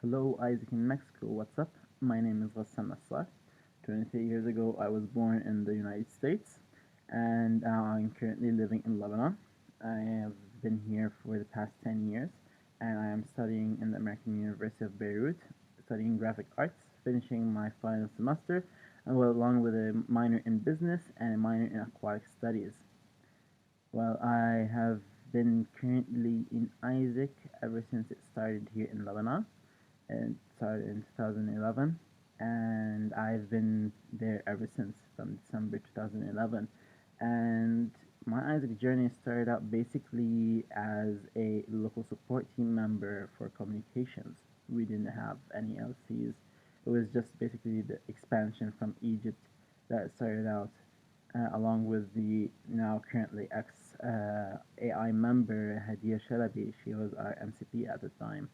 Hello, Isaac in Mexico. What's up? My name is Ghassan Assar. 23 years ago, I was born in the United States, and I'm currently living in Lebanon. I have been here for the past 10 years, and I am studying in the American University of Beirut, studying graphic arts, finishing my final semester, along with a minor in business and a minor in aquatic studies. Well, I have been currently in Isaac ever since it started here in Lebanon. It started in 2011, and I've been there ever since from December 2011. And my Isaac journey started out basically as a local support team member for communications. We didn't have any LCs. It was just basically the expansion from Egypt that started out, along with the now currently ex AI member Hadia Shalabi. She was our MCP at the time,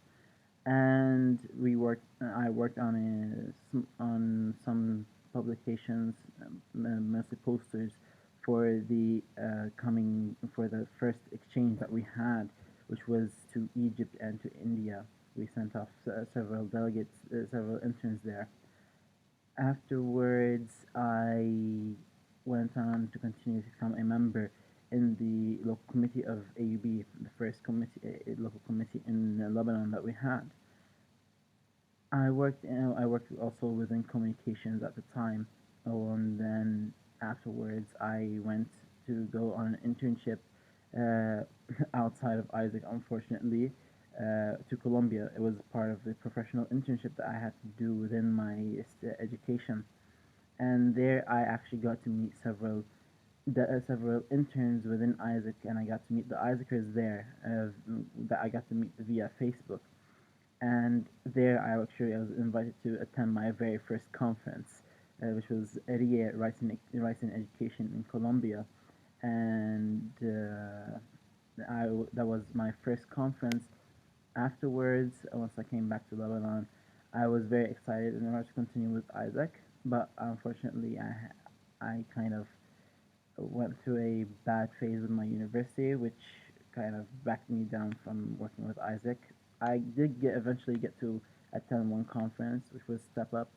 and I worked on on some publications, mostly posters for the first exchange that we had, which was to Egypt and to India. We sent off several delegates, several interns there. Afterwards, I went on to continue to become a member in the local committee of AUB, the first local committee in Lebanon that we had. I worked also within communications at the time. Oh, and then afterwards, I went to go on an internship uh, outside of Isaac, unfortunately, to Colombia. It was part of the professional internship that I had to do within my education, and there I actually got to meet several interns within Isaac, and I got to meet the Isaacers there that I got to meet via Facebook. And there I was invited to attend my very first conference, which was RIE, Rights in Education in Colombia, and that was my first conference. Afterwards, once I came back to Lebanon, I was very excited in order to continue with Isaac, but unfortunately, I kind of went through a bad phase with my university, which kind of backed me down from working with Isaac. I did eventually get to attend one conference, which was Step Up,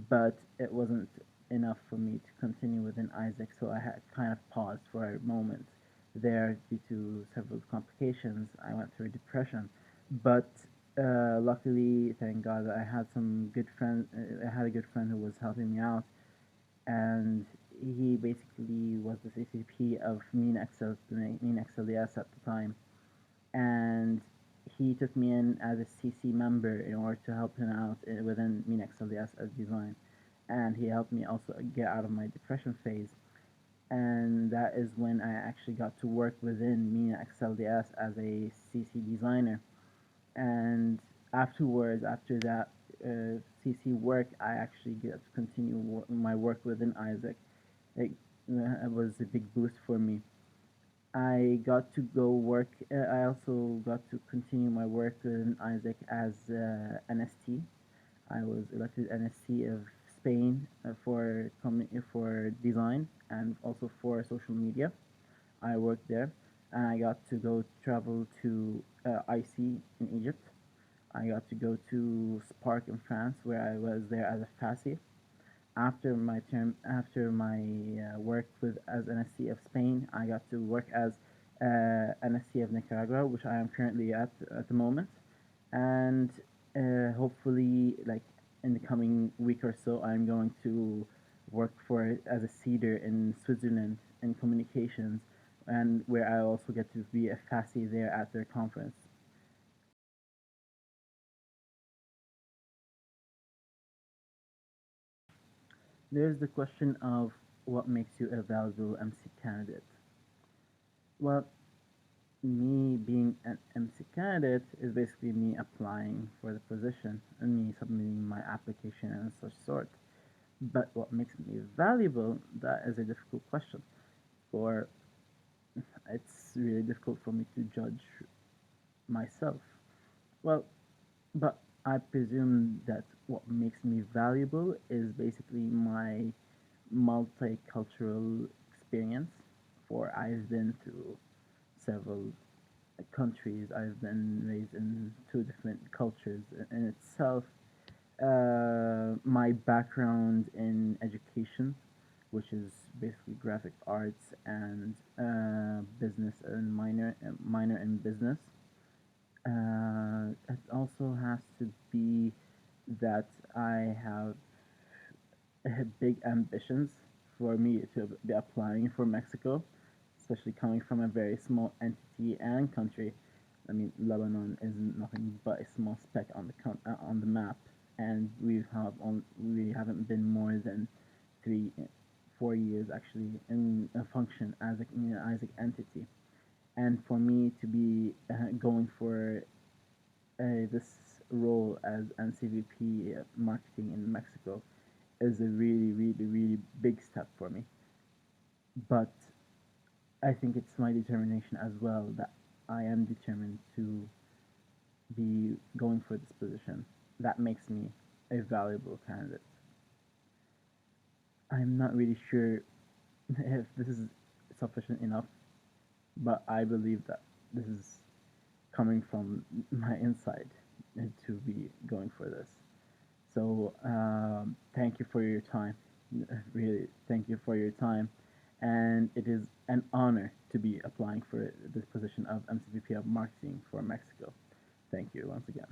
but it wasn't enough for me to continue within Isaac, so I had kind of paused for a moment there due to several complications. I went through depression, but luckily, thank God, I had some good friends. I had a good friend who was helping me out, and he basically was the CCP of Mean XLDS at the time, and he took me in as a CC member in order to help him out within Mean XLDS as design, and he helped me also get out of my depression phase, and that is when I actually got to work within Mean XLDS as a CC designer, and after that CC work, I actually get to continue my work within Isaac. It was a big boost for me. I got to go work. I also got to continue my work in Isaac as NST. I was elected NST of Spain for design and also for social media. I worked there, and I got to go travel to IC in Egypt. I got to go to Spark in France, where I was there as a FASI. After my work with as NSC of Spain, I got to work as NSC of Nicaragua, which I am currently at the moment, and hopefully, like in the coming week or so, I'm going to work for as a cedar in Switzerland in communications, and where I also get to be a FASI there at their conference. There's the question of what makes you a valuable MC candidate. Well, me being an MC candidate is basically me applying for the position and me submitting my application and such sort. But what makes me valuable, that is a difficult question. For it's really difficult for me to judge myself. Well, but I presume that what makes me valuable is basically my multicultural experience. For I've been through several countries. I've been raised in two different cultures in itself. My background in education, which is basically graphic arts and business and minor in business. It also has to be that I have big ambitions for me to be applying for Mexico, especially coming from a very small entity and country. I mean, Lebanon is nothing but a small speck on on the map, and we haven't been more than 4 years actually in a function as as an entity. And for me to be going for this role as MCVP marketing in Mexico is a really, really, really big step for me. But I think it's my determination as well that I am determined to be going for this position. That makes me a valuable candidate. I'm not really sure if this is sufficient enough, but I believe that this is coming from my inside to be going for this. So thank you for your time. Really, thank you for your time. And it is an honor to be applying for this position of MCVP of marketing for Mexico. Thank you once again.